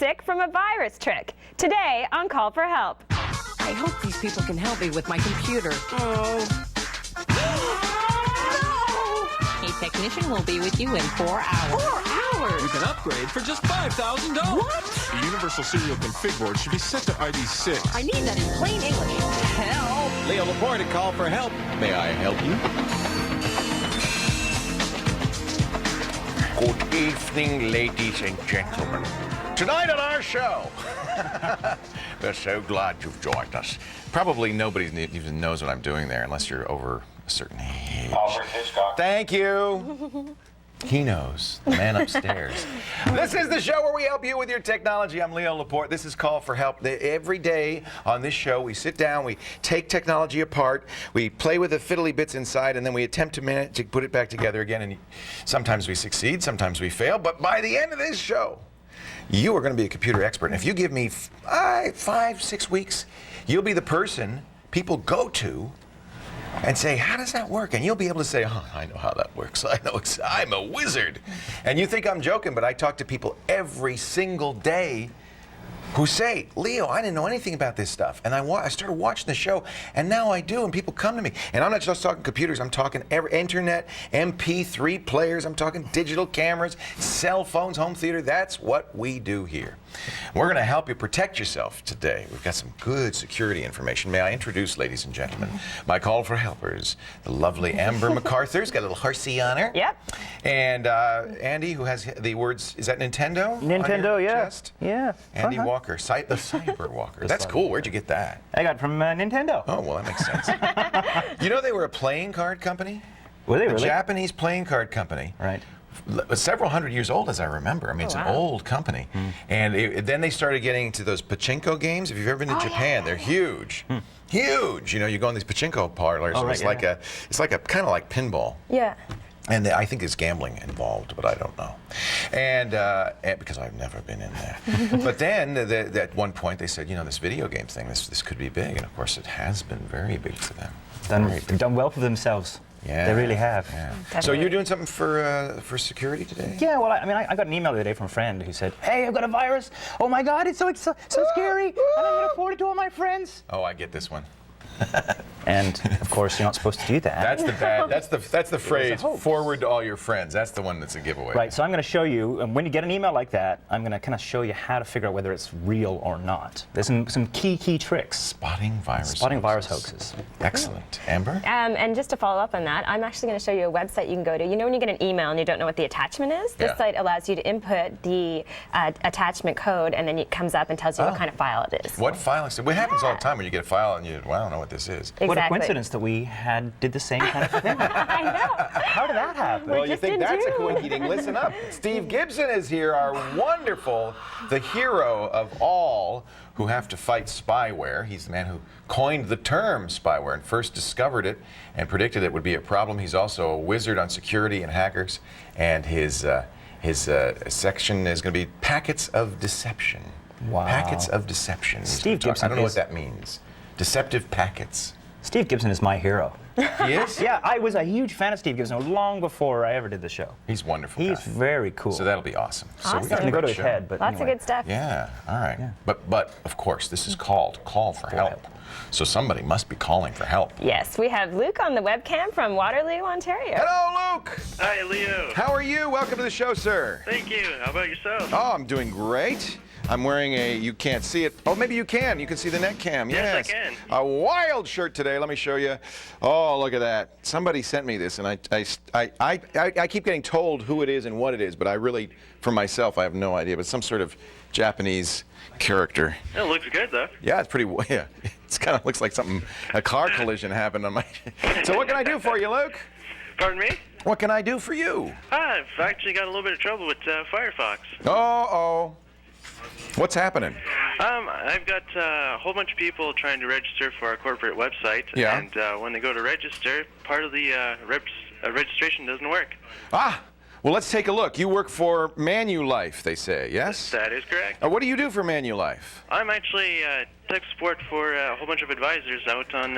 sick from a virus trick. Today on Call for Help. I hope these people can help me with my computer. Oh. A technician will be with you in 4 hours. 4 hours? You can upgrade for just $5,000. What? The universal serial config board should be set to ID 6. I need that in plain English. Help! Leo Laporte to Call for Help. May I help you? Good evening, ladies and gentlemen. Tonight on our show, we're so glad you've joined us. Probably nobody even knows what I'm doing there unless you're over a certain age. Albert Hitchcock. Thank you. He knows, the man upstairs. This is the show where we help you with your technology. I'm Leo Laporte. This is Call for Help. Every day on this show, we sit down, we take technology apart, we play with the fiddly bits inside, and then we attempt to put it back together again. And sometimes we succeed, sometimes we fail. But by the end of this show, you are going to be a computer expert. And if you give me 5, 6 weeks, you'll be the person people go to and say, how does that work? And you'll be able to say, oh, I know how that works. I'm a wizard. And you think I'm joking, but I talk to people every single day who say, Leo, I didn't know anything about this stuff. And I started watching the show, and now I do, and people come to me. And I'm not just talking computers, I'm talking internet, MP3 players, I'm talking digital cameras, cell phones, home theater. That's what we do here. We're going to help you protect yourself today. We've got some good security information. May I introduce, ladies and gentlemen, my call for helpers, the lovely Amber MacArthur's got a little horsey on her. Yep. And Andy, who has the words, is that Nintendo? Nintendo, on your yeah. chest? Yeah. Andy Walker, the Cyber Walker. That's cool. Where'd you get that? I got it from Nintendo. Oh, well, that makes sense. You know they were a playing card company? Were they a really? Japanese playing card company. Right. Several hundred years old, as I remember. I mean, it's an old company. And then they started getting into those pachinko games. If you've ever been to Japan, they're huge. Huge. You know, you go in these pachinko parlors, and it's like a kind of like pinball. Yeah. And I think there's gambling involved, but I don't know. And because I've never been in there. But then at one point they said, you know, this video game thing, this could be big. And of course it has been very big for them. They've done well for themselves. Yeah. They really have. Yeah. So you're doing something for security today? Yeah, well, I got an email the other day from a friend who said, hey, I've got a virus. Oh my God, it's so scary. And I'm going to forward it to all my friends. Oh, I get this one. And of course, you're not supposed to do that. That's the bad. That's the phrase. Forward to all your friends. That's the one that's a giveaway. Right. So I'm going to show you. And when you get an email like that, I'm going to kind of show you how to figure out whether it's real or not. There's some key tricks. Spotting virus hoaxes. Excellent. Amber. And just to follow up on that, I'm actually going to show you a website you can go to. You know when you get an email and you don't know what the attachment is? This site allows you to input the attachment code, and then it comes up and tells you what kind of file it is. What file is it? What happens all the time when you get a file and well, I don't know what this is. Exactly. What a coincidence that we did the same kind of thing. I know. How did that happen? Well, you think that's a coincidence? Listen up. Steve Gibson is here, our wonderful, the hero of all who have to fight spyware. He's the man who coined the term spyware and first discovered it and predicted it would be a problem. He's also a wizard on security and hackers, and his section is going to be Packets of Deception. Wow. Packets of Deception. Steve Gibson. I don't know what that means. Deceptive packets. Steve Gibson is my hero. He is? Yeah, I was a huge fan of Steve Gibson long before I ever did the show. He's wonderful. He's very cool. So that'll be awesome. Awesome. So we got Going to go to his show. head, but Lots anyway. of good stuff. Yeah, all right. Yeah. But of course, this is called Call for Help. So somebody must be calling for help. Yes, we have Luke on the webcam from Waterloo, Ontario. Hello, Luke. Hi, Leo. How are you? Welcome to the show, sir. Thank you. How about yourself? Oh, I'm doing great. I'm wearing you can't see it. Oh, maybe you can. You can see the neck cam. Yes, I can. A wild shirt today. Let me show you. Oh, look at that. Somebody sent me this, and I keep getting told who it is and what it is, but I really, for myself, I have no idea. But some sort of Japanese character. It looks good, though. Yeah, it's pretty. Yeah, it kind of looks like something. A car collision happened on my. So what can I do for you, Luke? Pardon me? What can I do for you? I've actually got a little bit of trouble with Firefox. Oh. What's happening? I've got a whole bunch of people trying to register for our corporate website. Yeah. And when they go to register, part of the registration doesn't work. Ah, well, let's take a look. You work for Manulife, they say, yes? That is correct. What do you do for Manulife? I'm actually tech support for a whole bunch of advisors out on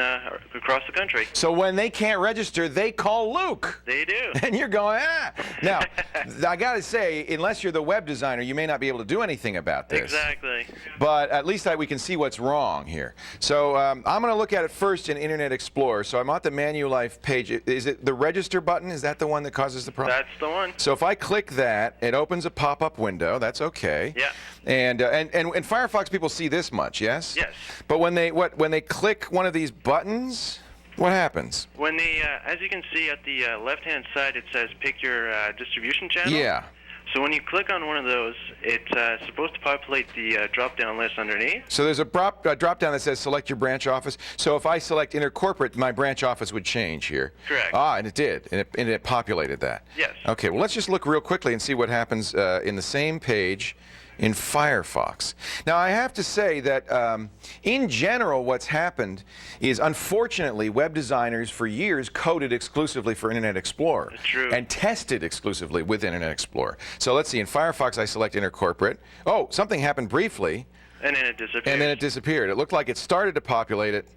across the country. So when they can't register, they call Luke. They do. And you're going, ah. Now, I got to say, unless you're the web designer, you may not be able to do anything about this. Exactly. But at least we can see what's wrong here. So I'm going to look at it first in Internet Explorer. So I'm at the Manulife page. Is it the register button? Is that the one that causes the problem? That's the one. So if I click that, it opens a pop-up window. That's okay. Yeah. And Firefox people see this much, yes? Yes. But when they click one of these buttons, what happens? When they, as you can see at the left-hand side, it says pick your distribution channel. Yeah. So when you click on one of those, it's supposed to populate the drop-down list underneath. So there's a drop-down that says select your branch office. So if I select intercorporate, my branch office would change here. Correct. Ah, and it did, and it populated that. Yes. Okay, well, let's just look real quickly and see what happens in the same page in Firefox. Now, I have to say that in general, what's happened is, unfortunately, web designers for years coded exclusively for Internet Explorer. True. And tested exclusively with Internet Explorer. So let's see, in Firefox, I select intercorporate. Oh, something happened briefly. And then it disappears. And then it disappeared. It looked like it started to populate it,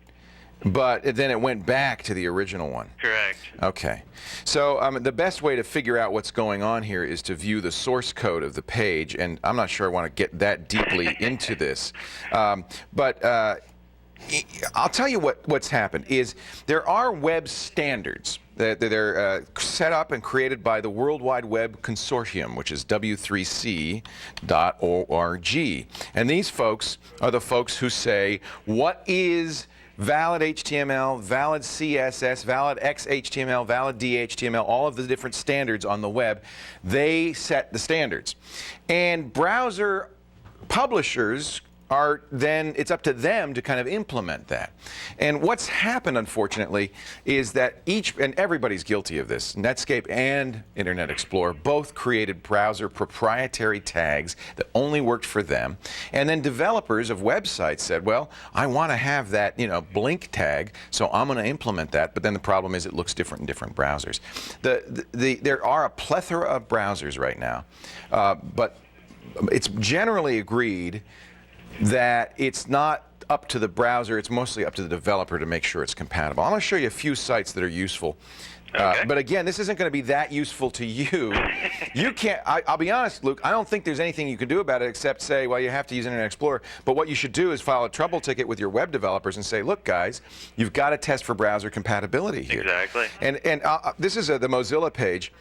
but then it went back to the original one. Correct. Okay. So the best way to figure out what's going on here is to view the source code of the page, and I'm not sure I want to get that deeply into this. But I'll tell you what's happened is there are web standards that are set up and created by the World Wide Web Consortium, which is w3c.org. And these folks are the folks who say, what is valid HTML, valid CSS, valid XHTML, valid DHTML, all of the different standards on the web. They set the standards. And browser publishers are then, it's up to them to kind of implement that. And what's happened, unfortunately, is that and everybody's guilty of this, Netscape and Internet Explorer both created browser proprietary tags that only worked for them. And then developers of websites said, well, I want to have that, blink tag, so I'm going to implement that. But then the problem is it looks different in different browsers. There are a plethora of browsers right now, but it's generally agreed that it's not up to the browser, it's mostly up to the developer to make sure it's compatible. I'm going to show you a few sites that are useful. Okay. But again, this isn't going to be that useful to you. You can't, I'll be honest, Luke, I don't think there's anything you can do about it except say, well, you have to use Internet Explorer. But what you should do is file a trouble ticket with your web developers and say, look, guys, you've got to test for browser compatibility here. Exactly. And this is the Mozilla page.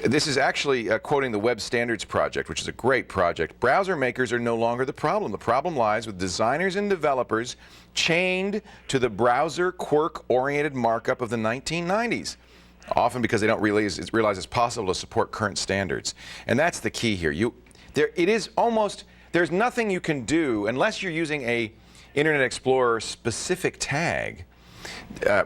This is actually quoting the Web Standards Project, which is a great project. Browser makers are no longer the problem. The problem lies with designers and developers chained to the browser quirk-oriented markup of the 1990s, often because they don't realize it's possible to support current standards. And that's the key here. There's nothing you can do unless you're using a Internet Explorer specific tag.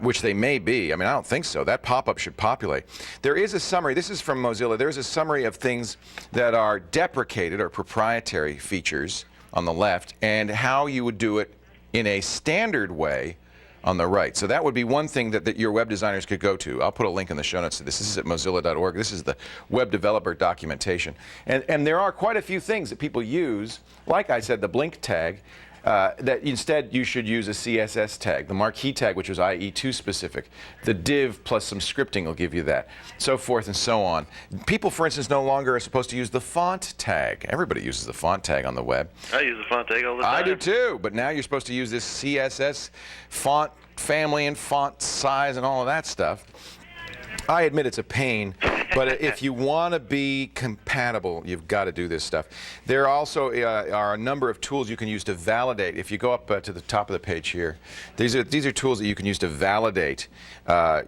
Which they may be. I mean, I don't think so. That pop-up should populate. There is a summary. This is from Mozilla. There's a summary of things that are deprecated or proprietary features on the left and how you would do it in a standard way on the right. So that would be one thing that your web designers could go to. I'll put a link in the show notes to this. This is at mozilla.org. This is the web developer documentation. And there are quite a few things that people use, like I said, the blink tag, that instead you should use a CSS tag, the marquee tag, which was IE2 specific. The div plus some scripting will give you that, so forth and so on. People, for instance, no longer are supposed to use the font tag. Everybody uses the font tag on the web. I use the font tag all the time. I do too, but now you're supposed to use this CSS font family and font size and all of that stuff. I admit it's a pain, but if you want to be compatible, you've got to do this stuff. There also are a number of tools you can use to validate. If you go up to the top of the page here, these are tools that you can use to validate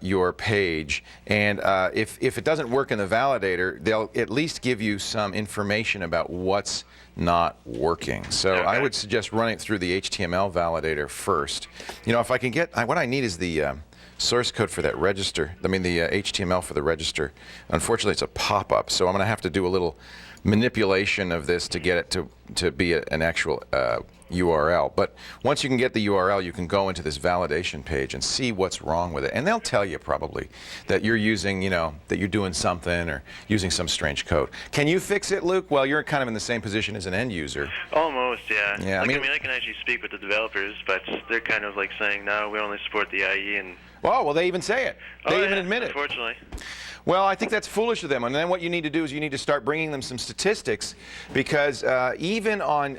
your page. And if it doesn't work in the validator, they'll at least give you some information about what's not working. So okay. I would suggest running it through the HTML validator first. If I can get, what I need is the source code for that register. I mean the HTML for the register. Unfortunately, it's a pop-up, so I'm going to have to do a little manipulation of this to get it to be an actual URL. But once you can get the URL, you can go into this validation page and see what's wrong with it. And they'll tell you probably that you're using, that you're doing something or using some strange code. Can you fix it, Luke? Well, you're kind of in the same position as an end user. Almost, yeah. Yeah, I mean, I can actually speak with the developers, but they're kind of like saying, no, we only support the IE. And well, they even say it. They even admit it. Unfortunately. Well, I think that's foolish of them. And then what you need to do is you need to start bringing them some statistics, because even on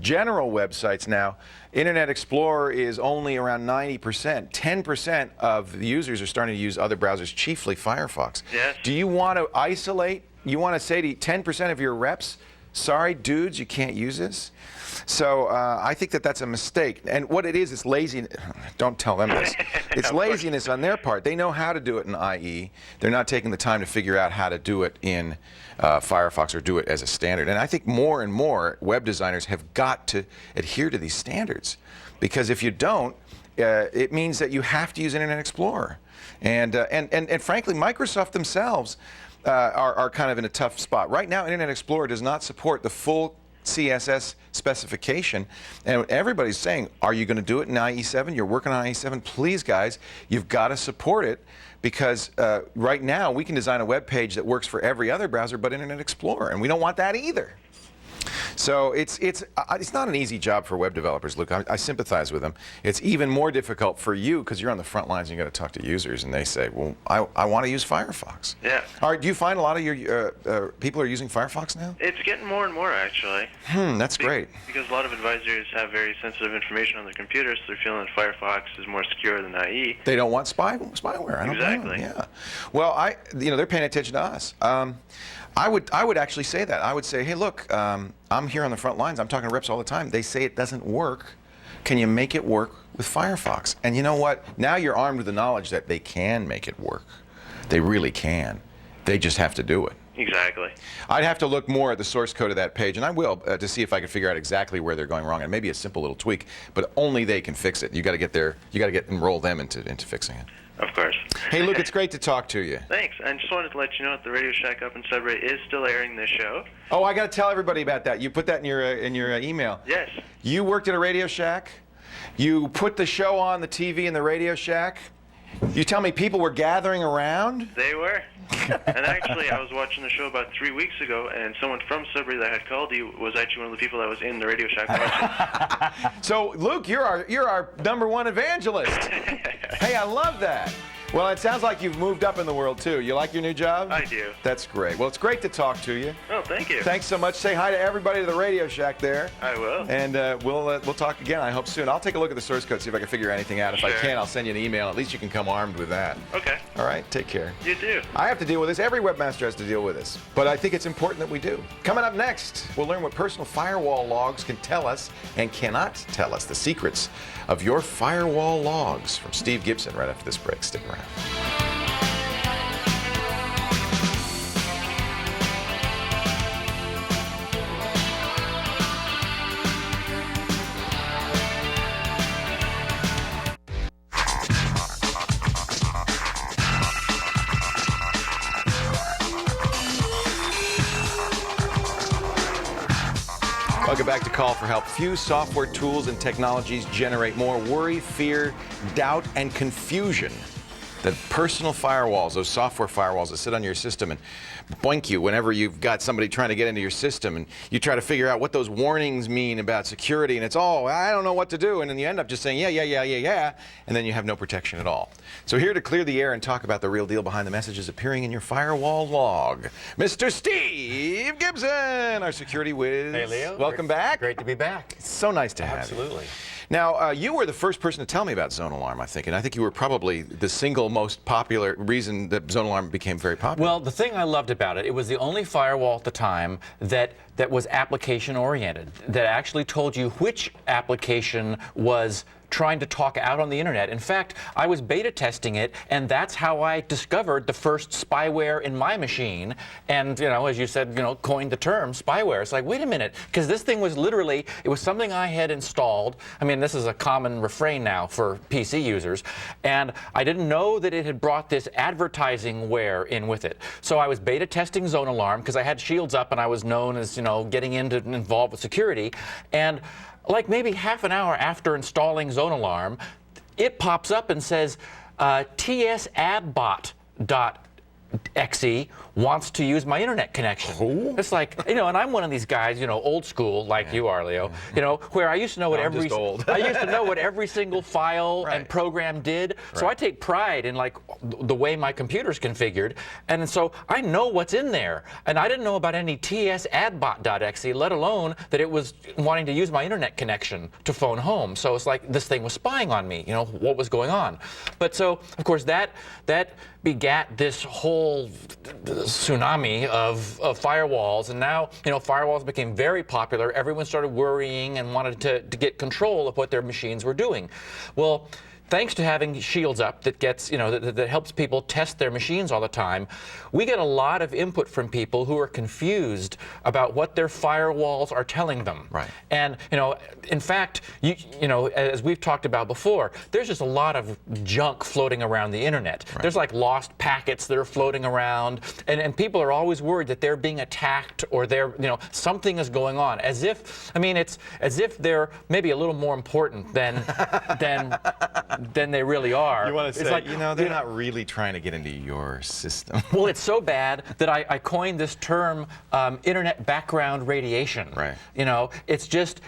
general websites now, Internet Explorer is only around 90%. 10% of the users are starting to use other browsers, chiefly Firefox. Yes. Do you want to isolate? You want to say to 10% of your reps, sorry, dudes, you can't use this? So I think that that's a mistake. And what it is laziness. Don't tell them this. It's laziness on their part. They know how to do it in IE. They're not taking the time to figure out how to do it in Firefox or do it as a standard. And I think more and more web designers have got to adhere to these standards, because if you don't, it means that you have to use Internet Explorer. And frankly, Microsoft themselves are kind of in a tough spot. Right now, Internet Explorer does not support the full CSS specification, and everybody's saying, are you going to do it in IE7? You're working on IE7? Please, guys, you've got to support it, because right now we can design a web page that works for every other browser but Internet Explorer, and we don't want that either. So it's not an easy job for web developers, Luke. I sympathize with them. It's even more difficult for you, because you're on the front lines and you got to talk to users, and they say, well, I want to use Firefox. Yeah. All right, do you find a lot of your people are using Firefox now? It's getting more and more, actually. That's great. Because a lot of advisors have very sensitive information on their computers, so they're feeling that Firefox is more secure than IE. They don't want spyware. I don't blame them. Yeah. Well, they're paying attention to us. I would actually say that. I would say, hey, look, I'm here on the front lines. I'm talking to reps all the time. They say it doesn't work. Can you make it work with Firefox? And you know what? Now you're armed with the knowledge that they can make it work. They really can. They just have to do it. Exactly. I'd have to look more at the source code of that page, and I will, to see if I can figure out exactly where they're going wrong. And maybe a simple little tweak, but only they can fix it. You got to get there. You got to enroll them into fixing it. Of course. Hey, Luke, it's great to talk to you. Thanks. I just wanted to let you know that the Radio Shack Up and subreddit is still airing this show. Oh, I got to tell everybody about that. You put that in your email. Yes. You worked at a Radio Shack. You put the show on the TV in the Radio Shack. You tell me people were gathering around? They were. And actually, I was watching the show about 3 weeks ago, and someone from Sudbury that had called you was actually one of the people that was in the Radio Shack watching. So, Luke, you're our #1 evangelist. Hey, I love that. Well, it sounds like you've moved up in the world, too. You like your new job? I do. That's great. Well, it's great to talk to you. Oh, thank you. Thanks so much. Say hi to everybody to the Radio Shack there. I will. And we'll talk again, I hope, soon. I'll take a look at the source code, see if I can figure anything out. If I Sure. can, I'll send you an email. At least you can come armed with that. Okay. All right, take care. You too. I have to deal with this. Every webmaster has to deal with this. But I think it's important that we do. Coming up next, we'll learn what personal firewall logs can tell us and cannot tell us. The secrets of your firewall logs from Steve Gibson right after this break. Stick around. Welcome back to Call for Help. Few software tools and technologies generate more worry, fear, doubt, and confusion than personal firewalls, those software firewalls that sit on your system and boink you whenever you've got somebody trying to get into your system, and you try to figure out what those warnings mean about security, and it's, oh, I don't know what to do, and then you end up just saying, yeah, and then you have no protection at all. So here to clear the air and talk about the real deal behind the messages appearing in your firewall log, Mr. Steve Gibson, our security whiz. Hey, Leo. Welcome back. Great to be back. It's so nice to have you. Absolutely. Now, you were the first person to tell me about Zone Alarm, I think, and I think you were probably the single most popular reason that Zone Alarm became very popular. Well, the thing I loved about it, it was the only firewall at the time that was application oriented, that actually told you which application was trying to talk out on the internet. In fact, I was beta testing it, and that's how I discovered the first spyware in my machine. And, you know, as you said, you know, coined the term spyware. It's like, wait a minute, because this thing was literally, it was something I had installed. I mean, this is a common refrain now for PC users. And I didn't know that it had brought this advertising ware in with it. So I was beta testing Zone Alarm because I had Shields up and I was known as, you know, getting involved with security. And like maybe half an hour after installing Zone Alarm, it pops up and says, tsadbot.exe wants to use my internet connection. Oh. It's like, you know, and I'm one of these guys, you know, old school like you are, Leo, you know, where I used to know what I'm just old. I used to know what every single file and program did. So I take pride in like the way my computer's configured, and so I know what's in there. And I didn't know about any tsadbot.exe, let alone that it was wanting to use my internet connection to phone home. So it's like this thing was spying on me, you know, what was going on. But so, of course, that begat this whole tsunami of firewalls, and now, you know, firewalls became very popular. Everyone started worrying and wanted to get control of what their machines were doing. Well, thanks to having Shields up that gets, you know, that helps people test their machines all the time, we get a lot of input from people who are confused about what their firewalls are telling them. Right. And, you know, in fact, you know, as we've talked about before, there's just a lot of junk floating around the internet. Right. There's like lost packets that are floating around, and people are always worried that they're being attacked or they're, you know, something is going on. As if, I mean, it's as if they're maybe a little more important than they really are. You want to It's say, like, you know, they're not really trying to get into your system. Well, it's so bad that I coined this term, internet background radiation. Right. You know, it's just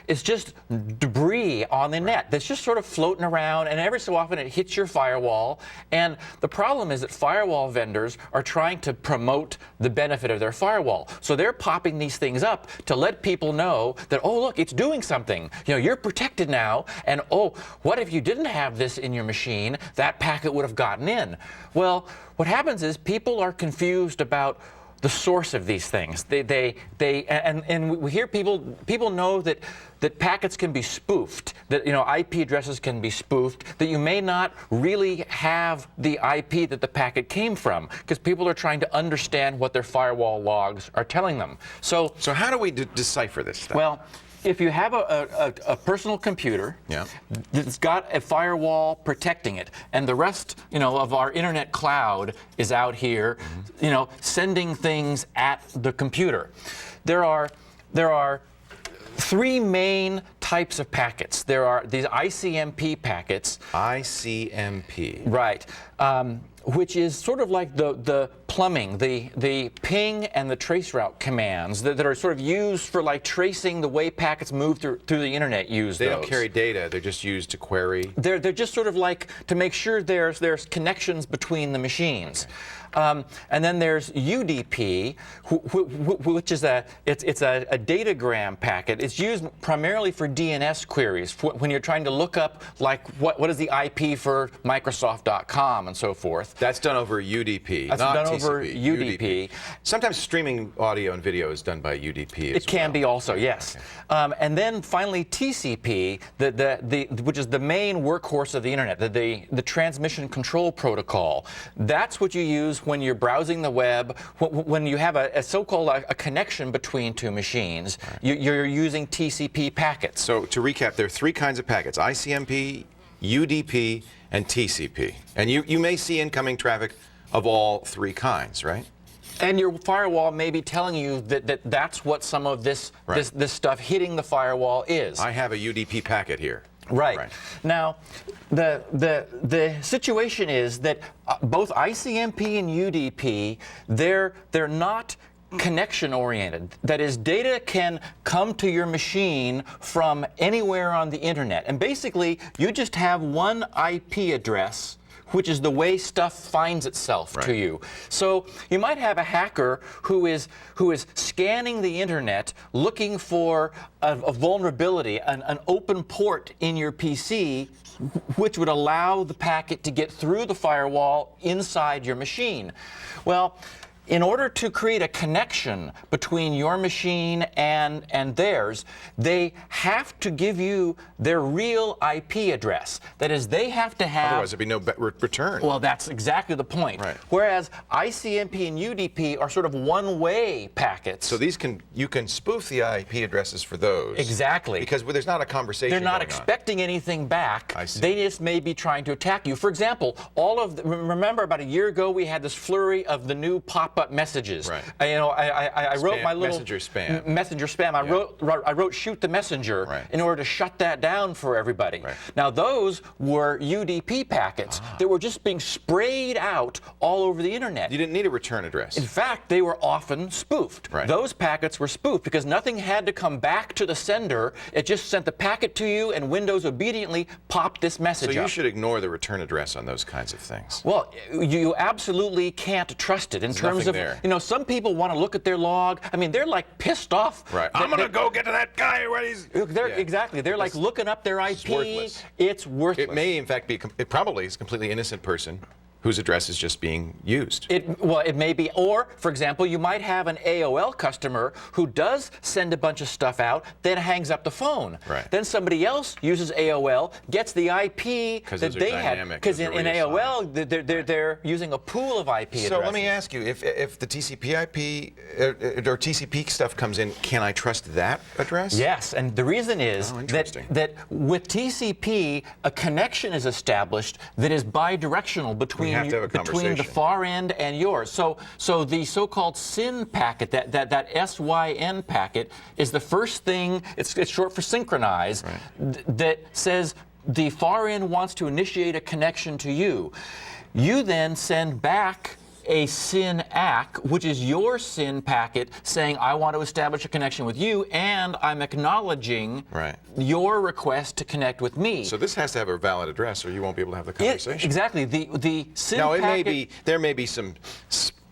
debris on the net that's just sort of floating around, and every so often it hits your firewall. And the problem is that firewall vendors are trying to promote the benefit of their firewall. So they're popping these things up to let people know that, oh, look, it's doing something. You know, you're protected now. And oh, what if you didn't have this in your machine? That packet would have gotten in. Well, what happens is people are confused about the source of these things. And we hear people know that packets can be spoofed, that, you know, IP addresses can be spoofed, that you may not really have the IP that the packet came from, because people are trying to understand what their firewall logs are telling them. So how do we decipher this stuff? Well, if you have a personal computer that's got a firewall protecting it, and the rest, you know, of our internet cloud is out here, you know, sending things at the computer, there are three main types of packets. There are these ICMP packets. ICMP. Right. Which is sort of like the plumbing, the ping and the traceroute commands that are sort of used for like tracing the way packets move through the internet. They don't carry data. They're just used to query. They're just sort of like to make sure there's connections between the machines. Okay. And then there's UDP, which is a datagram packet. It's used primarily for DNS queries when you're trying to look up like what is the IP for Microsoft.com and so forth. That's done over UDP. That's not done TCP, over UDP. Sometimes streaming audio and video is done by UDP. It can be also, yes. Okay. And then finally TCP, which is the main workhorse of the internet, the transmission control protocol. That's what you use when you're browsing the web, when you have a so-called a connection between two machines. Right. You're using TCP packets. So to recap, there are three kinds of packets: ICMP, UDP, and TCP. And you may see incoming traffic of all three kinds, right? And your firewall may be telling you that's what some of this stuff hitting the firewall is. I have a UDP packet here. Right. Now, the situation is that both ICMP and UDP, they're not connection oriented. That is, data can come to your machine from anywhere on the internet. And basically, you just have one IP address, which is the way stuff finds itself to you. So you might have a hacker who is scanning the internet looking for a vulnerability, an open port in your PC, which would allow the packet to get through the firewall inside your machine. Well, in order to create a connection between your machine and theirs, they have to give you their real IP address. That is, they have to have... Otherwise, there'd be no return. Well, that's exactly the point. Right. Whereas ICMP and UDP are sort of one-way packets. So you can spoof the IP addresses for those. Exactly. Because there's not a conversation They're not going expecting anything back. I see. They just may be trying to attack you. For example, remember about a year ago we had this flurry of the new pop-up messages. Right. I wrote my little messenger spam. Messenger spam. I wrote shoot the messenger in order to shut that down for everybody. Right. Now those were UDP packets that were just being sprayed out all over the internet. You didn't need a return address. In fact, they were often spoofed. Right. Those packets were spoofed because nothing had to come back to the sender. It just sent the packet to you, and Windows obediently popped this message So you up. should ignore the return address on those kinds of things. Well, you absolutely can't trust it in terms of, there. some people want to look at their log. I mean, they're like pissed off. Right. I'm going to go get to that guy where he's... Exactly. They're like looking up their IP. worthless. It's worthless. It may, in fact, be... It probably is a completely innocent person whose address is just being used. It may be, or, for example, you might have an AOL customer who does send a bunch of stuff out, then hangs up the phone. Right. Then somebody else uses AOL, gets the IP that they had. Because in AOL, they're using a pool of IP addresses. So let me ask you, if the TCP IP or TCP stuff comes in, can I trust that address? Yes, and the reason is that with TCP, a connection is established that is bidirectional between the far end and yours. So the so-called SYN packet, that SYN packet, is the first thing. It's short for synchronize. Right. That says the far end wants to initiate a connection to you. You then send back a SYN ACK, which is your SYN packet, saying I want to establish a connection with you, and I'm acknowledging your request to connect with me. So this has to have a valid address, or you won't be able to have the conversation. Exactly. The SYN now, packet... there may be some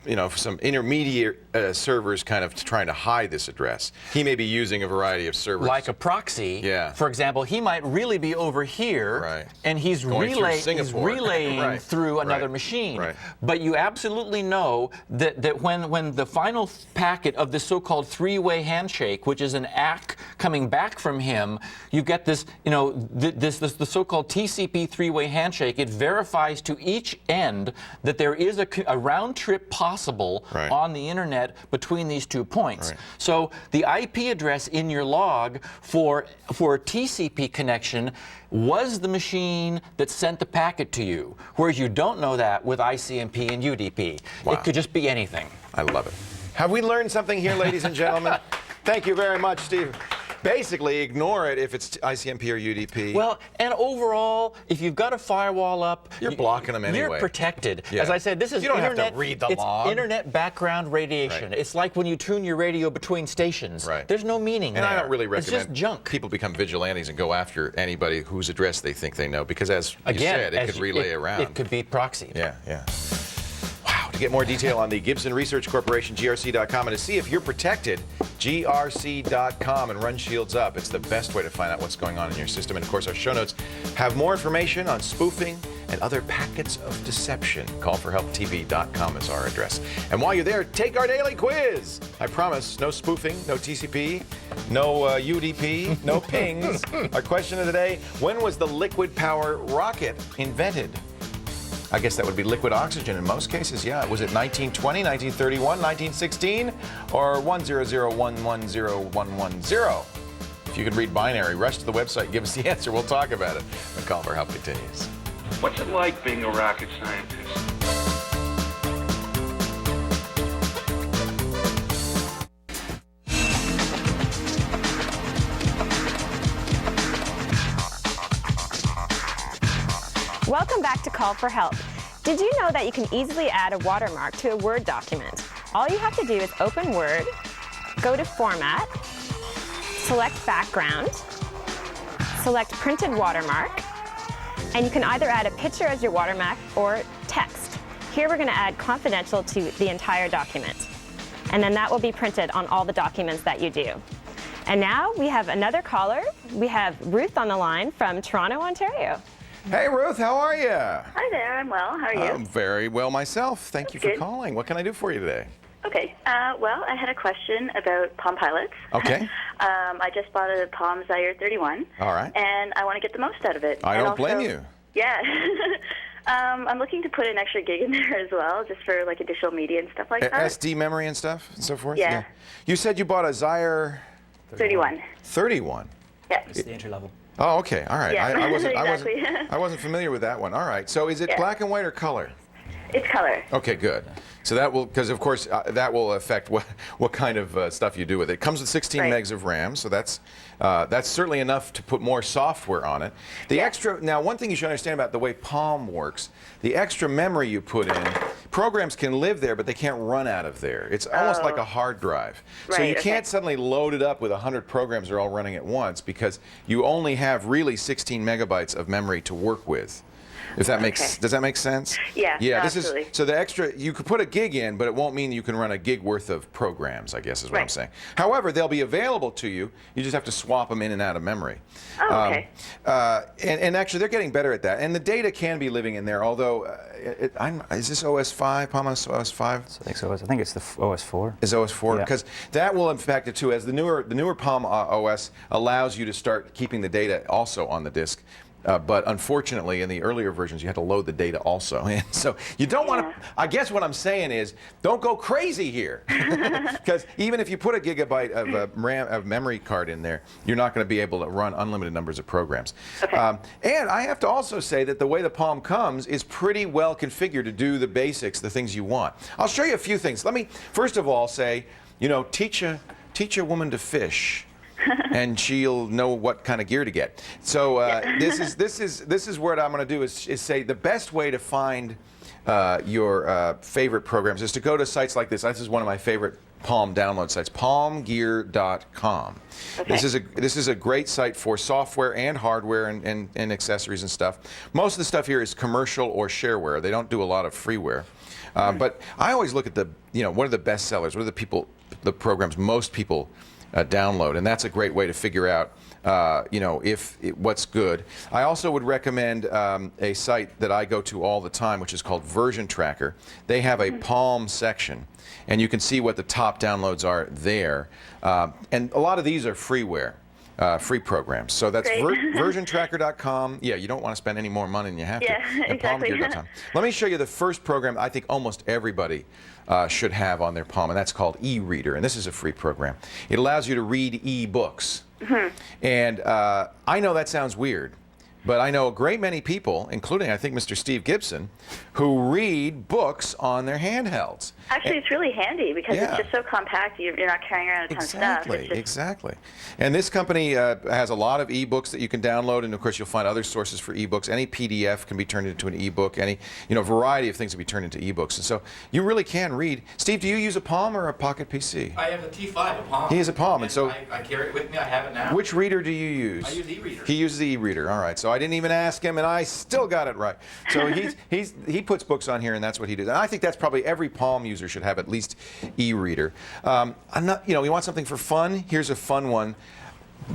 intermediate servers kind of trying to hide this address. He may be using a variety of servers. Like a proxy. Yeah. For example, he might really be over here, and he's relaying through another machine. Right. But you absolutely know that when the final packet of this so-called three-way handshake, which is an ACK coming back from him, you get this, the so-called TCP three-way handshake. It verifies to each end that there is a round trip possible on the internet between these 2 points. Right. So the IP address in your log for a TCP connection was the machine that sent the packet to you, whereas you don't know that with ICMP and UDP. Wow. It could just be anything. I love it. Have we learned something here, ladies and gentlemen? Thank you very much, Steve. Basically, ignore it if it's ICMP or UDP. Well, and overall, if you've got a firewall up, you're blocking them anyway. You're protected. Yeah. As I said, this is you don't internet. have to read the log. It's internet background radiation. Right. It's like when you tune your radio between stations. Right. There's no meaning and there. I don't really recommend it's just junk. People become vigilantes and go after anybody whose address they think they know, because as you said, it could relay around. It could be proxied. Yeah. Wow. To get more detail on the Gibson Research Corporation, grc.com, and to see if you're protected, grc.com, and run Shields Up. It's the best way to find out what's going on in your system. And of course, our show notes have more information on spoofing and other packets of deception. Callforhelptv.com is our address. And while you're there, take our daily quiz. I promise, no spoofing, no TCP, no UDP, no pings. Our question of the day, when was the liquid power rocket invented? I guess that would be liquid oxygen in most cases, yeah. Was it 1920, 1931, 1916, or 100110110? If you can read binary, rush to the website, give us the answer, we'll talk about it. The Call for Help continues. What's it like being a rocket scientist? Welcome back to Call for Help. Did you know that you can easily add a watermark to a Word document? All you have to do is open Word, go to Format, select Background, select Printed Watermark, and you can either add a picture as your watermark or text. Here we're going to add confidential to the entire document. And then that will be printed on all the documents that you do. And now we have another caller. We have Ruth on the line from Toronto, Ontario. Hey, Ruth, how are you? Hi there, I'm well. How are you? I'm very well myself. Thank you for calling. What can I do for you today? Okay. Well, I had a question about Palm Pilots. Okay. I just bought a Palm Zaire 31. All right. And I want to get the most out of it. I And don't blame also- you. Yeah. I'm looking to put an extra gig in there as well, just for like additional media and stuff like that. SD memory and stuff and so forth? Yeah. You said you bought a Zaire 31. 31. Yeah. It's the entry level. Oh, okay. All right. Yeah, exactly. I wasn't familiar with that one. All right. So is it Yeah. black and white or color? It's color. Okay, good. So that will, because of course that will affect what kind of stuff you do with it. It comes with 16 Right. megs of RAM, so that's certainly enough to put more software on it. The extra, now one thing you should understand about the way Palm works, the extra memory you put in, programs can live there, but they can't run out of there. It's almost like a hard drive. So Right, you can't okay. suddenly load it up with 100 programs that are all running at once, because you only have really 16 megabytes of memory to work with. If that makes, does that make sense? Yeah, Yeah, no, this absolutely. is, so the extra, you could put a gig in, but it won't mean you can run a gig worth of programs, I guess is what I'm Right. saying. However, they'll be available to you. You just have to swap them in and out of memory. Oh, okay. And actually, they're getting better at that. And the data can be living in there, although, is this OS 5, Palm OS 5? So I think it's the OS 4. Is OS 4? Yeah. Because that will impact it too, as the newer Palm OS allows you to start keeping the data also on the disk. But unfortunately, in the earlier versions, you had to load the data also. And so you don't want to, I guess what I'm saying is, don't go crazy here. Because even if you put a gigabyte of RAM, of memory card in there, you're not going to be able to run unlimited numbers of programs. Okay. And I have to also say that the way the Palm comes is pretty well configured to do the basics, the things you want. I'll show you a few things. Let me, first of all, say, you know, teach a woman to fish. And she'll know what kind of gear to get. So this is what I'm going to do is say the best way to find your favorite programs is to go to sites like this. This is one of my favorite Palm download sites, palmgear.com. Okay. This is a great site for software and hardware and accessories and stuff. Most of the stuff here is commercial or shareware. They don't do a lot of freeware. But I always look at what are the best sellers? What are the programs most people download, and that's a great way to figure out what's good. I also would recommend a site that I go to all the time, which is called Version Tracker. They have a Palm section, and you can see what the top downloads are there. And a lot of these are freeware. Free programs. So that's versiontracker.com. Yeah, you don't want to spend any more money than you have to. Yeah, And exactly. palmgear.com. Let me show you the first program I think almost everybody should have on their Palm, and that's called e-reader. And this is a free program. It allows you to read e-books. And I know that sounds weird, but I know a great many people, including I think Mr. Steve Gibson, who read books on their handhelds. Actually, it's really handy because Yeah. it's just so compact. You're not carrying around a ton of stuff. It's just, Exactly. And this company has a lot of ebooks that you can download, and of course you'll find other sources for ebooks. Any PDF can be turned into an ebook. Any variety of things can be turned into ebooks. And so you really can read. Steve, do you use a Palm or a Pocket PC? I have a T5, a Palm. He has a Palm, and so I carry it with me. I have it now. which reader do you use? I use e-reader. He uses the e-reader. All right. So I didn't even ask him, and I still got it right. So he puts books on here, and that's what he does. And I think that's probably every Palm user should have at least e-reader. You want something for fun? Here's a fun one.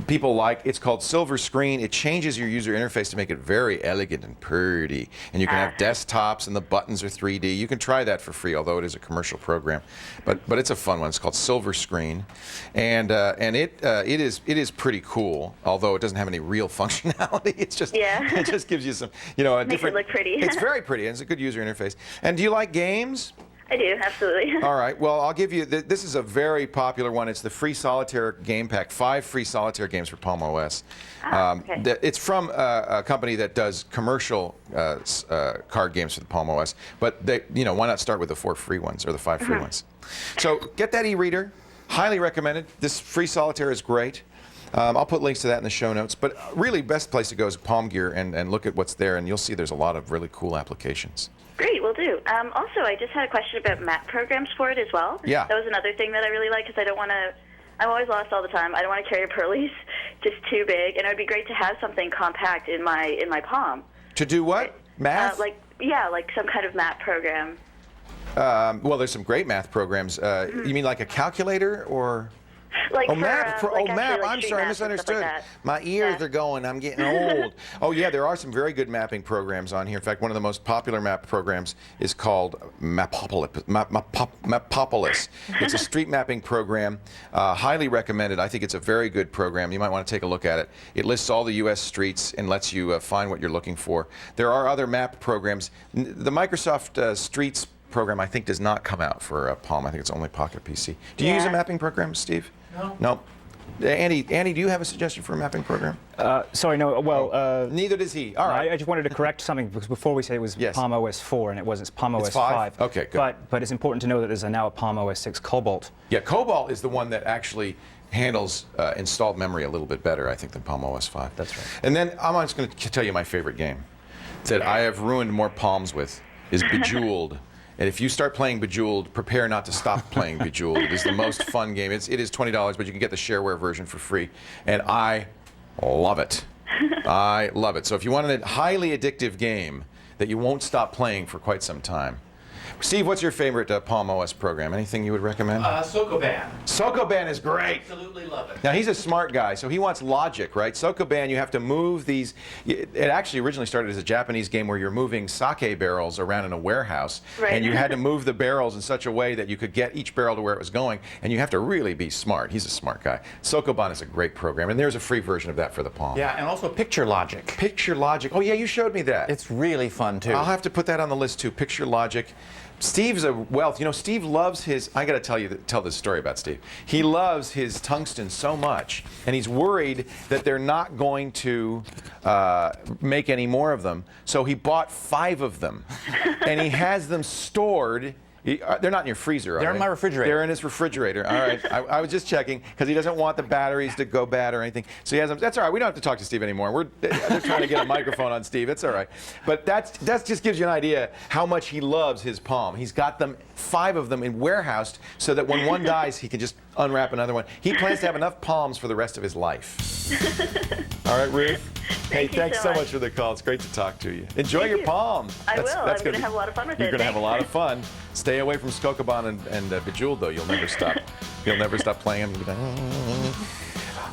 People like, it's called Silver Screen. It changes your user interface to make it very elegant and pretty. And you can have desktops and the buttons are 3D. You can try that for free, although it is a commercial program. But it's a fun one. It's called Silver Screen. And it is pretty cool, although it doesn't have any real functionality. It's just it just gives you some, a makes different. it look pretty. It's very pretty, and it's a good user interface. And do you like games? I do, absolutely. All right. Well, I'll give you. This is a very popular one. It's the free solitaire game pack. 5 free solitaire games for Palm OS. Okay. It's from a company that does commercial card games for the Palm OS. But why not start with the 4 free ones or the 5 free ones? So get that e-reader. Highly recommended. This free solitaire is great. I'll put links to that in the show notes. But really, best place to go is Palm Gear and look at what's there, and you'll see there's a lot of really cool applications. Great, will do. Also, I just had a question about map programs for it as well. Yeah. That was another thing that I really like because I don't want to. I'm always lost all the time. I don't want to carry a Pearlies, just too big, and it would be great to have something compact in my Palm. To do what? Math? Like some kind of map program. Well, there's some great math programs. You mean like a calculator or? Like for, map. like Map. actually, like I'm street sorry, I maps and stuff misunderstood. like that. My ears Yeah. are going. I'm getting old. Oh, yeah, there are some very good mapping programs on here. In fact, one of the most popular map programs is called Mapopolis. It's a street mapping program. Highly recommended. I think it's a very good program. You might want to take a look at it. It lists all the U.S. streets and lets you find what you're looking for. There are other map programs. The Microsoft Streets program, I think, does not come out for Palm. I think it's only Pocket PC. Do you use a mapping program, Steve? No. No. Andy, do you have a suggestion for a mapping program? Sorry, no. Well, neither does he. All right. I just wanted to correct something because before we said it was Palm OS 4 and it wasn't. It's Palm OS 5. Okay, good. But it's important to know that there's now a Palm OS 6 Cobalt. Yeah, Cobalt is the one that actually handles installed memory a little bit better, I think, than Palm OS 5. That's right. And then I'm just going to tell you my favorite game that I have ruined more palms with is Bejeweled. And if you start playing Bejeweled, prepare not to stop playing Bejeweled. It is the most fun game. It is $20, but you can get the shareware version for free. And I love it. I love it. So if you want a highly addictive game that you won't stop playing for quite some time. Steve, what's your favorite Palm OS program? Anything you would recommend? Sokoban. Sokoban is great. Absolutely love it. Now, he's a smart guy, so he wants logic, right? Sokoban, you have to move these. It actually originally started as a Japanese game where you're moving sake barrels around in a warehouse. Right. And you had to move the barrels in such a way that you could get each barrel to where it was going. And you have to really be smart. He's a smart guy. Sokoban is a great program, and there's a free version of that for the Palm. Yeah, and also Picture Logic. Picture Logic. Oh, yeah, you showed me that. It's really fun, too. I'll have to put that on the list, too. Picture Logic. Steve's a wealth. You know, Steve loves his. I got to tell this story about Steve. He loves his tungsten so much, and he's worried that they're not going to make any more of them. So he bought 5 of them, and he has them stored. They're not in your freezer, are They're they? in my refrigerator. They're in his refrigerator. All right. I was just checking because he doesn't want the batteries to go bad or anything. So he has them. That's all right. We don't have to talk to Steve anymore. They're trying to get a microphone on Steve. It's all right. But that just gives you an idea how much he loves his Palm. He's got them, 5 of them, in warehoused so that when one dies, he can just unwrap another one. He plans to have enough Palms for the rest of his life. All right, Ruth. Hey, thanks so much for the call. It's great to talk to you. Enjoy your Palm. I will. I'm going to have a lot of fun with it. You're going to have a lot of fun. Stay away from Sokoban and Bejeweled, though. You'll never stop. You'll never stop playing them.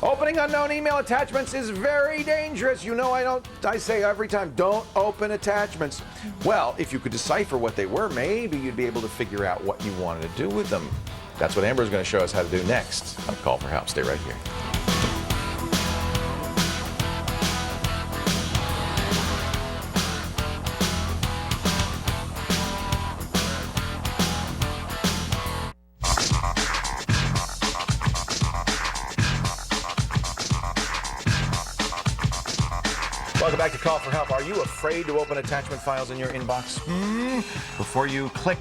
Opening unknown email attachments is very dangerous. You know I say every time, don't open attachments. Well, if you could decipher what they were, maybe you'd be able to figure out what you wanted to do with them. That's what Amber's going to show us how to do next on Call for Help. Stay right here. Welcome back to Call for Help. Are you afraid to open attachment files in your inbox? Before you click,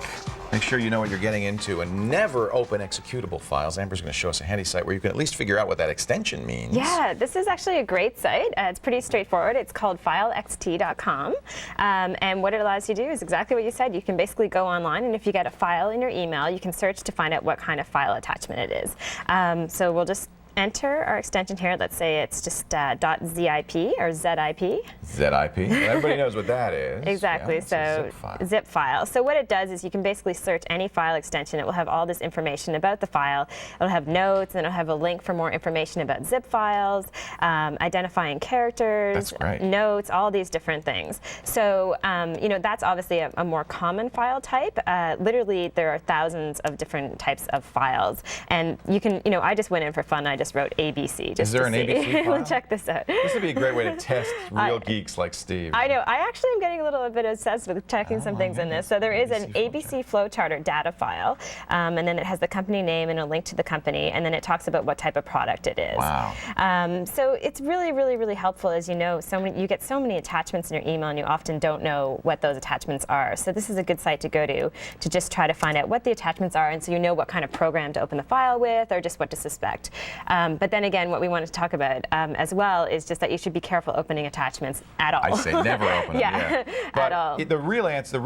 make sure you know what you're getting into and never open executable files. Amber's going to show us a handy site where you can at least figure out what that extension means. Yeah, this is actually a great site. It's pretty straightforward. It's called filext.com. And what it allows you to do is exactly what you said. You can basically go online, and if you get a file in your email, you can search to find out what kind of file attachment it is. So we'll just enter our extension here. Let's say it's just .zip or ZIP. ZIP. Everybody knows what that is. Exactly. Yeah, so zip file. So what it does is you can basically search any file extension. It will have all this information about the file. It'll have notes, and it'll have a link for more information about zip files, identifying characters, notes, all these different things. So you know, that's obviously a more common file type. Literally, there are thousands of different types of files, and you can, you know, I just went in for fun. I just wrote ABC. Just is there an ABC file? Check this out. This would be a great way to test real geeks like Steve. I know. I actually am getting a little bit obsessed with checking some things in this. So there is an ABC flowcharter data file, and then it has the company name and a link to the company, and then it talks about what type of product it is. Wow. So it's really, really, really helpful. As you know, you get so many attachments in your email, and you often don't know what those attachments are. So this is a good site to go to just try to find out what the attachments are, and so you know what kind of program to open the file with, or just what to suspect. But then again, what we want to talk about as well is just that you should be careful opening attachments at all. I say never open them. Yeah, But at all. the real answer,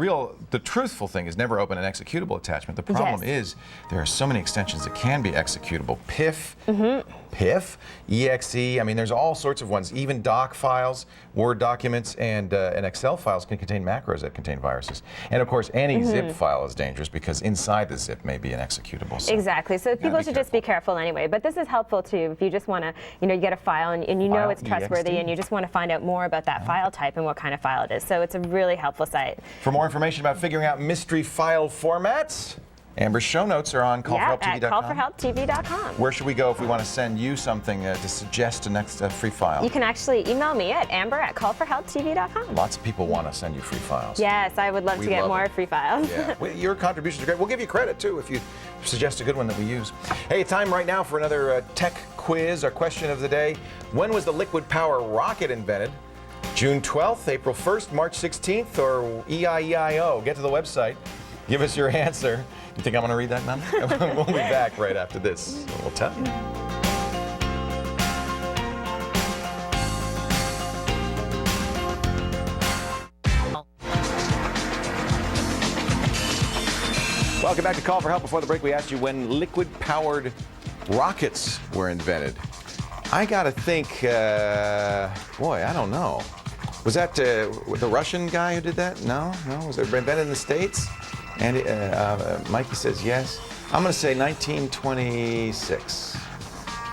the truthful thing is never open an executable attachment. The problem is there are so many extensions that can be executable. PIF, EXE, I mean, there's all sorts of ones. Even doc files, Word documents, and Excel files can contain macros that contain viruses. And of course, any zip file is dangerous because inside the zip may be an executable. So exactly. So people should just be careful anyway. But this is helpful too if you just want to, you get a file and you know it's trustworthy EXT. and you just want to find out more about that file type and what kind of file it is. So it's a really helpful site. For more information about figuring out mystery file formats, Amber's show notes are on callforhelptv.com. At callforhelptv.com. Where should we go if we want to send you something to suggest a next free file? You can actually email me at amber@callforhelptv.com. Lots of people want to send you free files. Yes, I would love to get more free files. Yeah. Well, your contributions are great. We'll give you credit, too, if you suggest a good one that we use. Hey, time right now for another tech quiz. Our question of the day: when was the liquid power rocket invented? June 12th, April 1st, March 16th, or EIEIO? Get to the website. Give us your answer. You think I'm going to read that now? We'll be back right after this. We'll tell you. Welcome back to Call for Help. Before the break, we asked you when liquid-powered rockets were invented. I got to think, boy, I don't know. Was that the Russian guy who did that? No? Was it invented in the States? And Mikey says yes. I'm going to say 1926.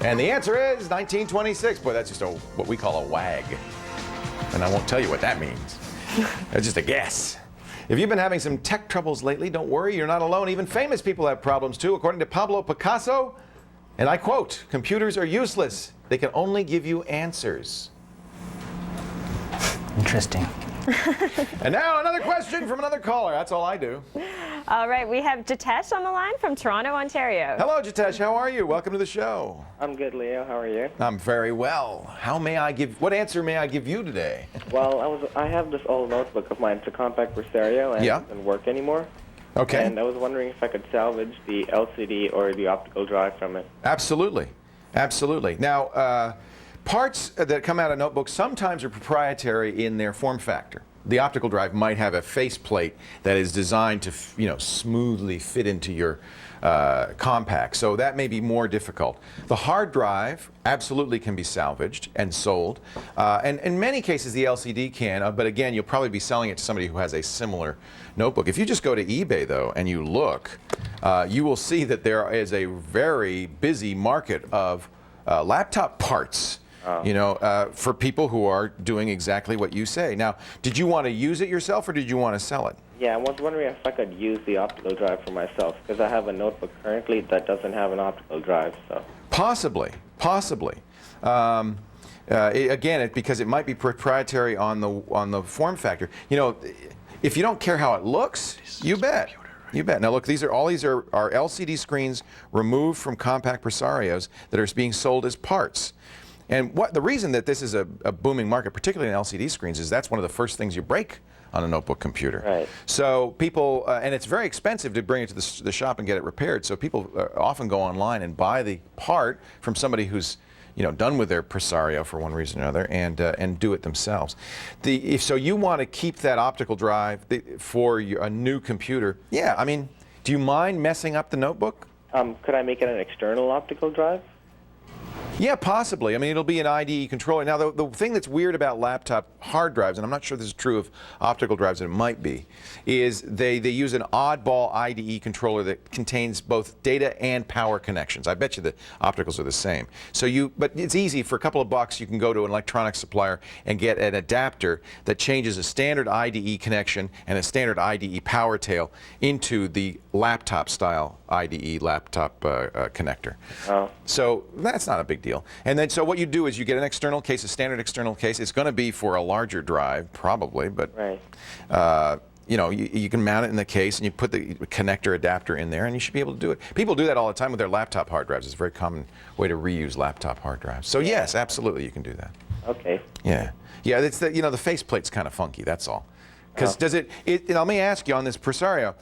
And the answer is 1926. Boy, that's just what we call a wag. And I won't tell you what that means. That's just a guess. If you've been having some tech troubles lately, don't worry, you're not alone. Even famous people have problems too. According to Pablo Picasso, and I quote, "Computers are useless. They can only give you answers." Interesting. And now another question from another caller. That's all I do. All right, we have Jitesh on the line from Toronto, Ontario. Hello, Jitesh. How are you? Welcome to the show. I'm good, Leo. How are you? I'm very well. What answer may I give you today? Well, I have this old notebook of mine. It's a compact Presario, and it doesn't work anymore. Okay. And I was wondering if I could salvage the LCD or the optical drive from it. Absolutely. Absolutely. Now, parts that come out of notebooks sometimes are proprietary in their form factor. The optical drive might have a faceplate that is designed to, smoothly fit into your compact. So that may be more difficult. The hard drive absolutely can be salvaged and sold. And in many cases, the LCD can. But again, you'll probably be selling it to somebody who has a similar notebook. If you just go to eBay, though, and you look, you will see that there is a very busy market of laptop parts. For people who are doing exactly what you say. Now, did you want to use it yourself or did you want to sell it? Yeah, I was wondering if I could use the optical drive for myself, because I have a notebook currently that doesn't have an optical drive. So possibly. Again, because it might be proprietary on the form factor. If you don't care how it looks, you bet. You bet. Now look, these are LCD screens removed from compact Presarios that are being sold as parts. And the reason that this is a booming market, particularly in LCD screens, is that's one of the first things you break on a notebook computer. Right. So people, and it's very expensive to bring it to the shop and get it repaired. So people often go online and buy the part from somebody who's done with their Presario for one reason or another, and do it themselves. So you want to keep that optical drive for a new computer. Yeah, I mean, do you mind messing up the notebook? Could I make it an external optical drive? Yeah, possibly. I mean, it'll be an IDE controller. Now, the thing that's weird about laptop hard drives, and I'm not sure this is true of optical drives, and it might be, is they use an oddball IDE controller that contains both data and power connections. I bet you the opticals are the same. But it's easy. For a couple of bucks, you can go to an electronics supplier and get an adapter that changes a standard IDE connection and a standard IDE power tail into the laptop-style IDE laptop connector. Oh. So that's not a big deal. And then, so what you do is you get an external case, a standard external case. It's going to be for a larger drive, probably, but right. You can mount it in the case and you put the connector adapter in there and you should be able to do it. People do that all the time with their laptop hard drives. It's a very common way to reuse laptop hard drives. So yes, absolutely, you can do that. Okay. Yeah. Yeah, it's the faceplate's kind of funky, that's all. Because does it, let me ask you on this Presario,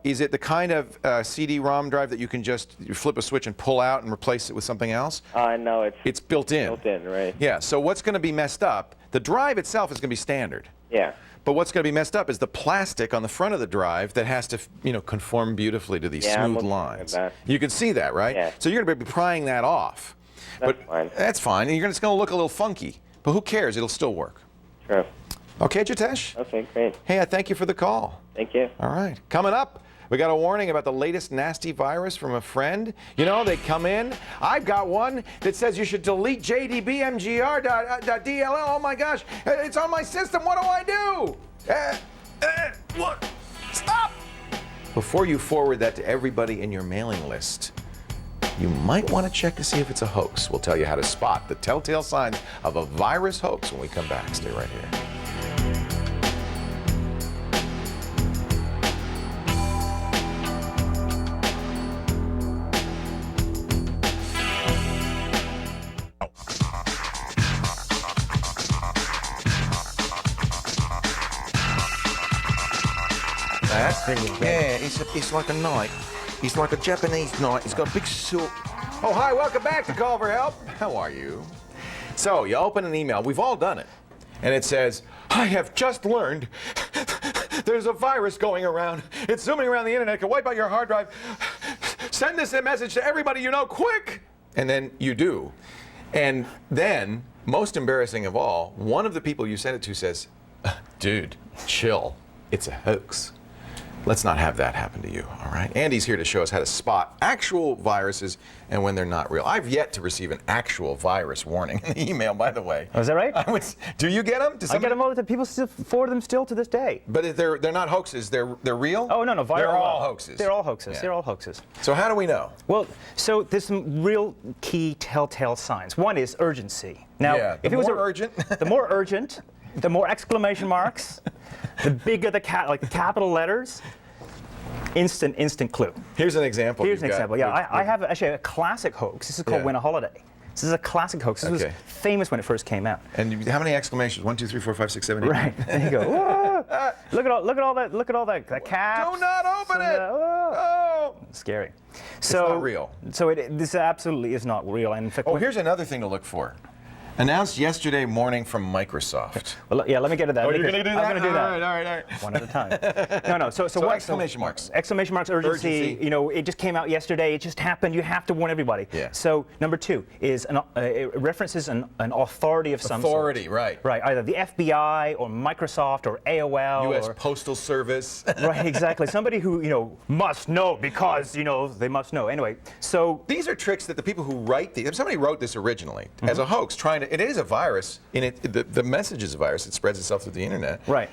is it the kind of CD-ROM drive that you can just flip a switch and pull out and replace it with something else? No, it's built in. Built in, right. Yeah, so what's going to be messed up, the drive itself is going to be standard. Yeah. But what's going to be messed up is the plastic on the front of the drive that has to, conform beautifully to these smooth lines. You can see that, right? Yeah. So you're going to be prying that off. That's fine. That's fine. And it's going to look a little funky. But who cares? It'll still work. Sure. Okay, Jitesh? Okay, great. Hey, I thank you for the call. Thank you. All right. Coming up, we got a warning about the latest nasty virus from a friend. They come in. I've got one that says you should delete jdbmgr.dll. Oh my gosh, it's on my system. What do I do? What? Stop! Before you forward that to everybody in your mailing list, you might want to check to see if it's a hoax. We'll tell you how to spot the telltale signs of a virus hoax when we come back. Stay right here. Yeah, it's like a knight. It's like a Japanese knight. It's got a big sword. Oh, hi, welcome back to Call for Help. How are you? So, you open an email. We've all done it. And it says, I have just learned there's a virus going around. It's zooming around the internet. It can wipe out your hard drive. Send this message to everybody you know, quick! And then you do. And then, most embarrassing of all, one of the people you send it to says, dude, chill. It's a hoax. Let's not have that happen to you, all right? Andy's here to show us how to spot actual viruses and when they're not real. I've yet to receive an actual virus warning in the email, by the way. Oh, is that right? Do you get them? I get them all the time. People still forward them still to this day. But they're not hoaxes. They're real? Oh, no. They're all hoaxes. They're all hoaxes. Yeah. They're all hoaxes. So how do we know? Well, so there's some real key telltale signs. One is urgency. Now, if it was urgent, the more urgent, the more exclamation marks, the bigger the capital letters. Instant clue. Here's an example. Here's an example. Yeah, I have actually a classic hoax. This is called Win a Holiday. This is a classic hoax. This was famous when it first came out. And how many exclamations? 1, 2, 3, 4, 5, 6, 7, 8. Right. There you go. Look at all that caps. Do not open it. Oh. Scary. It's not real. So this absolutely is not real. And in fact, here's another thing to look for. Announced yesterday morning from Microsoft. Well, yeah, let me get to that. Oh, you're going to do that? I'm going to do that. All right. One at a time. No. So what? Exclamation marks. Exclamation marks, urgency. It just came out yesterday. It just happened. You have to warn everybody. Yeah. So number 2 is it references an authority of some sort. Authority, right. Right. Either the FBI or Microsoft or AOL. U.S. Postal Service. Right. Exactly. Somebody who must know because they must know. Anyway. So these are tricks that the people who write these. Somebody wrote this originally as a hoax, trying to. It is a virus. The message is a virus. It spreads itself through the internet. Right.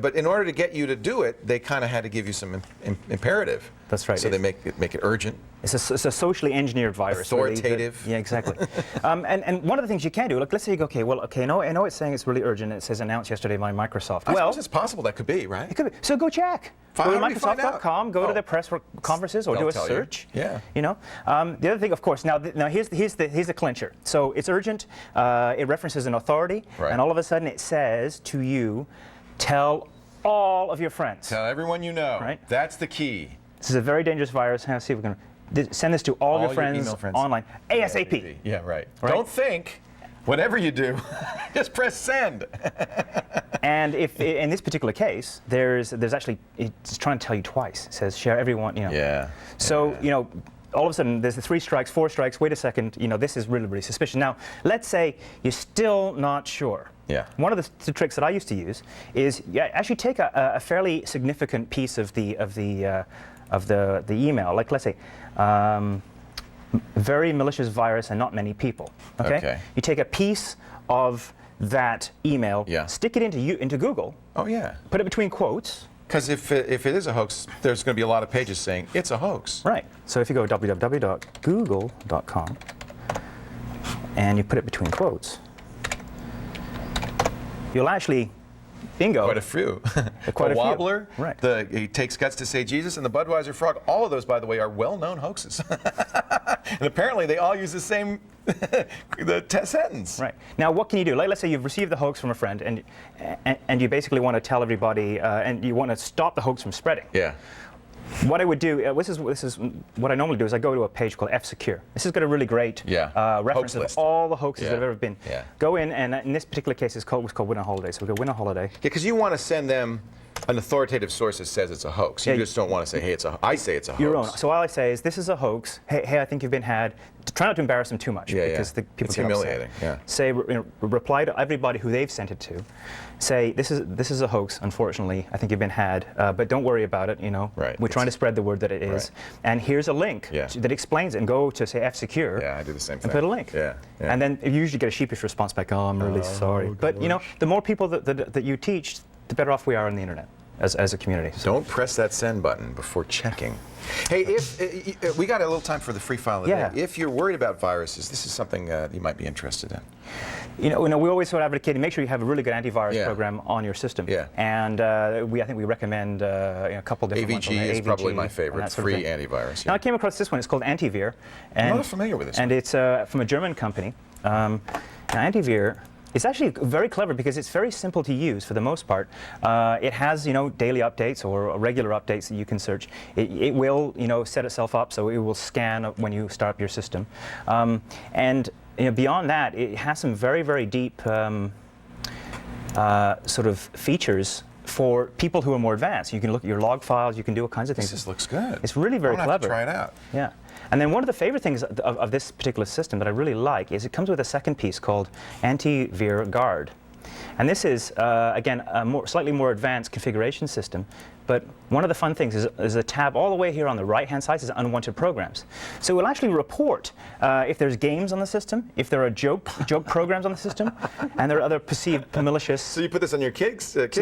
But in order to get you to do it, they kind of had to give you some imperative. That's right. So they make it urgent. It's a socially engineered virus. Authoritative. Really, yeah, exactly. And one of the things you can do, let's say you go, I know it's saying it's really urgent. It says announced yesterday by Microsoft. I suppose it's possible that could be, right? It could be. So go check. Go to Microsoft.com, go to their press conferences, or do a search. Yeah. The other thing, of course, now here's the clincher. So it's urgent. It references an authority, and all of a sudden it says to you, tell all of your friends. Tell everyone you know. Right. That's the key. This is a very dangerous virus. Let's see if we can send this to all your friends online ASAP. Yeah, right. Don't think. Whatever you do, just press send. And if in this particular case, there's actually, it's trying to tell you twice. It says share everyone. Yeah. So all of a sudden there's the 3 strikes, 4 strikes. Wait a second. This is really suspicious. Now let's say you're still not sure. Yeah. One of the tricks that I used to use is actually take a fairly significant piece of the email. Like let's say. Very malicious virus and not many people. Okay. You take a piece of that email, stick it into Google. Oh yeah. Put it between quotes. Because if it is a hoax, there's going to be a lot of pages saying it's a hoax. Right. So if you go www.google.com and you put it between quotes, you'll actually. Bingo. Quite a few. Quite a wobbler, few. Right. He takes guts to say Jesus, and the Budweiser frog. All of those, by the way, are well-known hoaxes. And apparently they all use the same the test sentence. Right. Now, what can you do? Like, let's say you've received the hoax from a friend, and you basically want to tell everybody, and you want to stop the hoax from spreading. Yeah. What I would do, this is what I normally do, is I go to a page called F-Secure. This has got a really great reference of all the hoaxes that have ever been. Yeah. Go in, and in this particular case, was called Win a Holiday. So we go Win a Holiday. Yeah, because you want to send them an authoritative source that says it's a hoax. You just don't want to say, hey, I say it's a hoax. Your own. So all I say is, this is a hoax. Hey, I think you've been had. Try not to embarrass them too much, because the people it's get humiliating. upset. Say, reply to everybody who they've sent it to. Say, this is a hoax. Unfortunately, I think you've been had, but don't worry about it. We're trying to spread the word that it is. And here's a link that explains it. And go to say F-Secure. Yeah, I do the same thing. And put a link. Yeah. And then you usually get a sheepish response back. Oh, I'm really sorry. But the more people that you teach, the better off we are on the internet as a community. So. Don't press that send button before checking. Hey, if we got a little time for the free file of the day. If you're worried about viruses, this is something you might be interested in. We always sort of advocate, make sure you have a really good antivirus program on your system. Yeah. And I think we recommend a couple different ones. AVG is probably my favorite free antivirus. Now I came across this one. It's called Antivir. I'm not familiar with this. And it's from a German company. Now Antivir. It's actually very clever because it's very simple to use for the most part. It has, daily updates or regular updates that you can search. It will, set itself up so it will scan when you start up your system. And beyond that, it has some very, very deep sort of features for people who are more advanced. You can look at your log files. You can do all kinds of things. This looks good. It's really very clever. Have to try it out. Yeah. And then one of the favorite things of this particular system that I really like is it comes with a second piece called Antivir Guard. And this is, again, a slightly more advanced configuration system. But one of the fun things is a tab all the way here on the right-hand side says unwanted programs. So it will actually report if there's games on the system, if there are joke programs on the system, and there are other perceived malicious. So you put this on your kids' side.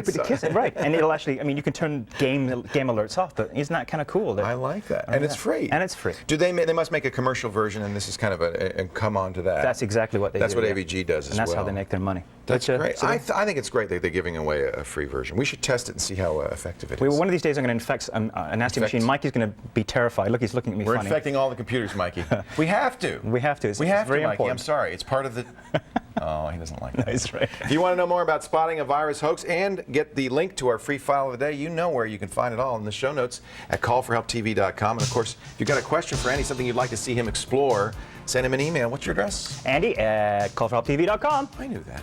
Right, and it'll actually, you can turn game alerts off, but isn't that kind of cool? I like that. And it's free. And it's free. Do they must make a commercial version, and this is kind of and come on to that. That's exactly what they do. That's what AVG does as well. And that's how they make their money. That's great. I think it's great that they're giving away a free version. We should test it and see how effective it is. One of these days I'm going to infect a nasty machine. Mikey's going to be terrified. Look, he's looking at me funny. We're infecting all the computers, Mikey. We have to. We have to. We have to, very Mikey. important. I'm sorry. It's part of the... Oh, he doesn't like that. That's right. If you want to know more about spotting a virus hoax and get the link to our free file of the day, you know where you can find it all in the show notes at callforhelptv.com. And of course, if you've got a question for Andy, something you'd like to see him explore, send him an email. What's your address? Andy at callforhelptv.com. I knew that.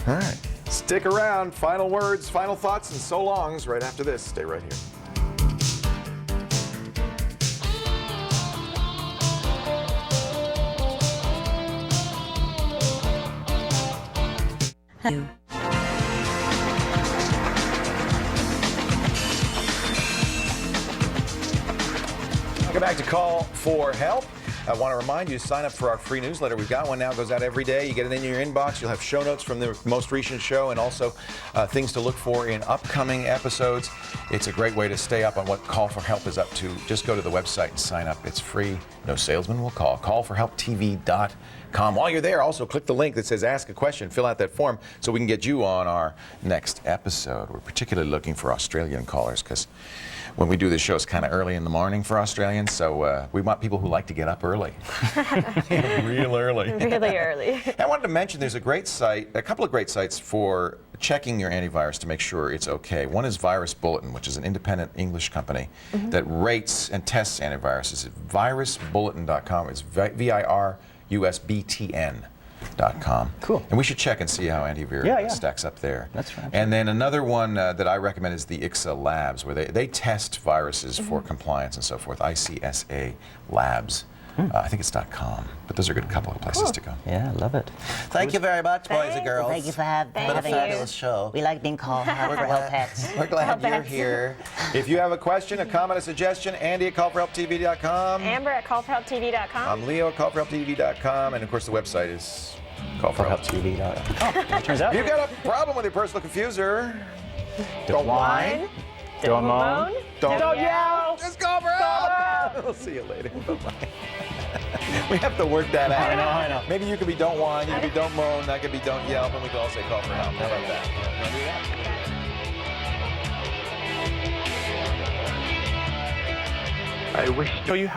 All right. Stick around. Final words, final thoughts, and so longs right after this. Stay right here. Welcome back to Call for Help. I want to remind you to sign up for our free newsletter. We've got one now. It goes out every day. You get it in your inbox. You'll have show notes from the most recent show and also things to look for in upcoming episodes. It's a great way to stay up on what Call for Help is up to. Just go to the website and sign up. It's free. No salesman will call. Callforhelptv.com. While you're there, also click the link that says Ask a Question. Fill out that form so we can get you on our next episode. We're particularly looking for Australian callers because when we do this show, it's kind of early in the morning for Australians, so we want people who like to get up early. Real early. Really early. I wanted to mention there's a couple of great sites for checking your antivirus to make sure it's okay. One is Virus Bulletin, which is an independent English company that rates and tests antiviruses. Virusbulletin.com. It's VIRUSBTN.com. Cool. And we should check and see how Antivir stacks up there. That's right. And then another one that I recommend is the ICSA Labs, where they test viruses for compliance and so forth. ICSA Labs. I think it's .com, but those are a good couple of places to go. Yeah, I love it. Thank you very much, boys and girls. Thank you for having Been a fabulous show. We like being called for help pets. We're glad you're here. If you have a question, a comment, a suggestion, Andy at callforhelptv.com. Amber at callforhelptv.com. I'm Leo at callforhelptv.com. And of course, the website is callforhelptv.com. Turns out. If you've got a problem with your personal confuser, don't whine. Don't moan. Don't yell. Just call for help. We'll see you later. Bye-bye. We have to work that out. I know. Maybe you could be don't whine, you could be don't moan, that could be don't yell, and we could all say call for help. How about that? You want to do that? I wish to show you how